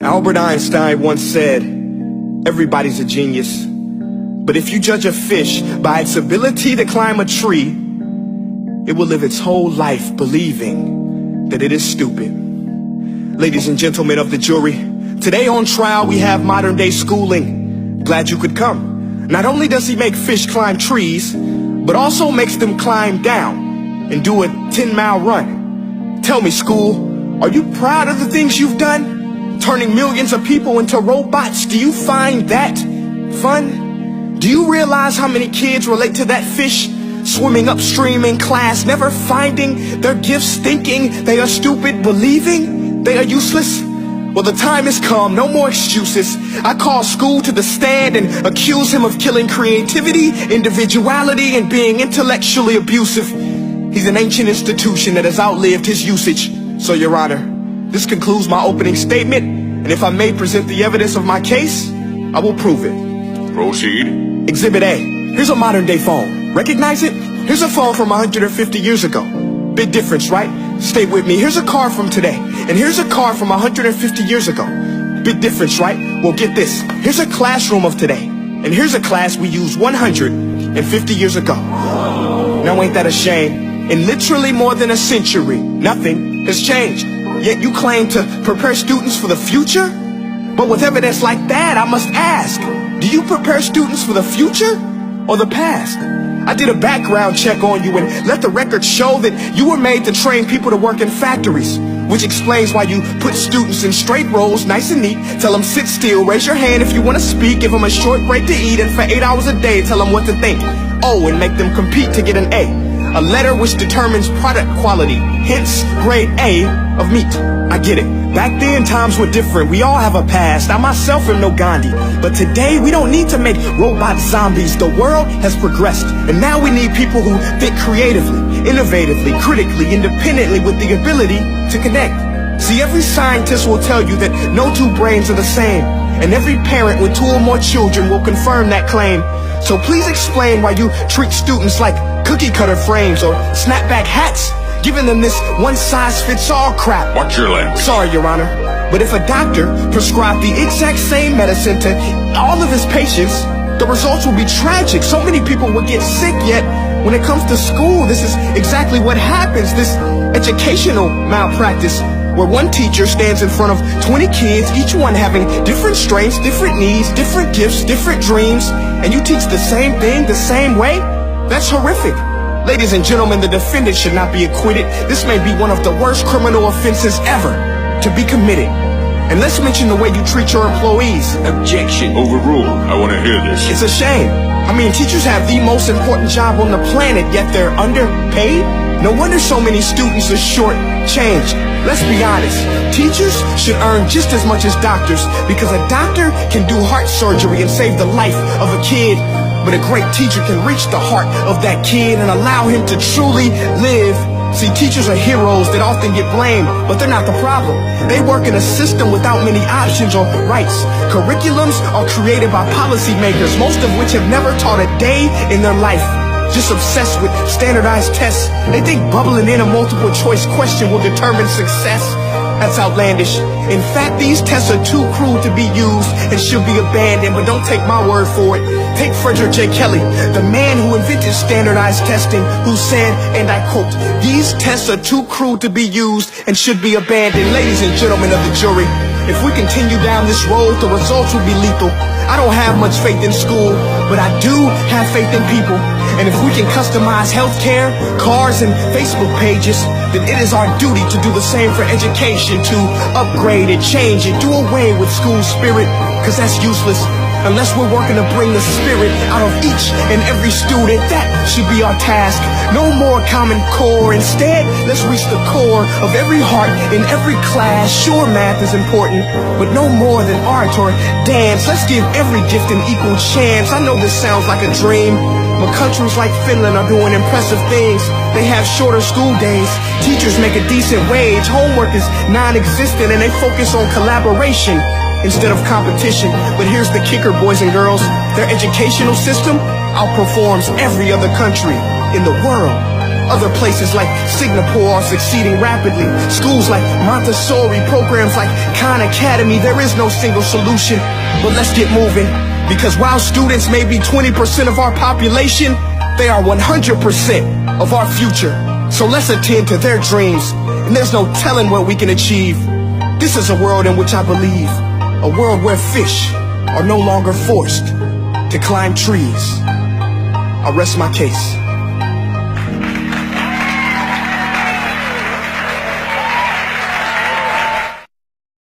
Albert Einstein once said, everybody's a genius, but if you judge a fish by its ability to climb a tree, it will live its whole life believing that it is stupid. Ladies and gentlemen of the jury, today on trial we have modern day schooling. Glad you could come. Not only does he make fish climb trees, but also makes them climb down and do a 10-mile run. Tell me, school, are you proud of the things you've done? Turning millions of people into robots, do you find that fun? Do you realize how many kids relate to that fish swimming upstream in class, never finding their gifts, thinking they are stupid, believing they are useless? Well, the time has come, no more excuses. I call school to the stand and accuse him of killing creativity, individuality, and being intellectually abusive. He's an ancient institution that has outlived his usage. So, Your Honor, this concludes my opening statement, and if I may present the evidence of my case, I will prove it. Proceed. Exhibit A. Here's a modern day phone. Recognize it? Here's a phone from 150 years ago. Big difference, right? Stay with me. Here's a car from today, and here's a car from 150 years ago. Big difference, right? Well, get this. Here's a classroom of today, and here's a class we used 150 years ago. Now, ain't that a shame? In literally more than a century, nothing has changed. Yet you claim to prepare students for the future? But with evidence like that, I must ask, do you prepare students for the future or the past? I did a background check on you and let the record show that you were made to train people to work in factories, which explains why you put students in straight rows, nice and neat, tell them sit still, raise your hand if you want to speak, give them a short break to eat, and for 8 hours a day, tell them what to think. Oh, and make them compete to get an A letter which determines product quality, hence grade A of meat. I get it. Back then, times were different. We all have a past. I myself am no Gandhi. But today, we don't need to make robot zombies. The world has progressed. And now we need people who think creatively, innovatively, critically, independently, with the ability to connect. See, every scientist will tell you that no two brains are the same. And every parent with 2 or more children will confirm that claim. So please explain why you treat students like cookie cutter frames or snapback hats, giving them this one-size-fits-all crap. Watch your language. Sorry, Your Honor, but if a doctor prescribed the exact same medicine to all of his patients, the results will be tragic. So many people will get sick, yet when it comes to school, this is exactly what happens. This educational malpractice, where one teacher stands in front of 20 kids, each one having different strengths, different needs, different gifts, different dreams, and you teach the same thing the same way? That's horrific. Ladies and gentlemen, the defendant should not be acquitted. This may be one of the worst criminal offenses ever to be committed. And let's mention the way you treat your employees. Objection. Overruled. I want to hear this. It's a shame. I mean, teachers have the most important job on the planet, yet they're underpaid? No wonder so many students are short-changed. Let's be honest. Teachers should earn just as much as doctors, because a doctor can do heart surgery and save the life of a kid. But a great teacher can reach the heart of that kid and allow him to truly live. See, teachers are heroes that often get blamed, but they're not the problem. They work in a system without many options or rights. Curriculums are created by policymakers, most of which have never taught a day in their life. Just obsessed with standardized tests. They think bubbling in a multiple choice question will determine success. That's outlandish. In fact, these tests are too cruel to be used and should be abandoned, but don't take my word for it. Take Frederick J. Kelly, the man who invented standardized testing, who said, and I quote, "These tests are too cruel to be used and should be abandoned." Ladies and gentlemen of the jury, if we continue down this road, the results will be lethal. I don't have much faith in school, but I do have faith in people. And if we can customize healthcare, cars, and Facebook pages, then it is our duty to do the same for education, to upgrade it, change it, do away with school spirit, because that's useless. Unless we're working to bring the spirit out of each and every student, that should be our task. No more Common Core. Instead, let's reach the core of every heart in every class. Sure, math is important, but no more than art or dance. Let's give every gift an equal chance. I know this sounds like a dream, but countries like Finland are doing impressive things. They have shorter school days. Teachers make a decent wage. Homework is non-existent, and they focus on collaboration instead of competition. But here's the kicker, boys and girls. Their educational system outperforms every other country in the world. Other places like Singapore are succeeding rapidly. Schools like Montessori, programs like Khan Academy. There is no single solution, but let's get moving. Because while students may be 20% of our population, they are 100% of our future. So let's attend to their dreams, and there's no telling what we can achieve. This is a world in which I believe, a world where fish are no longer forced to climb trees. I rest my case.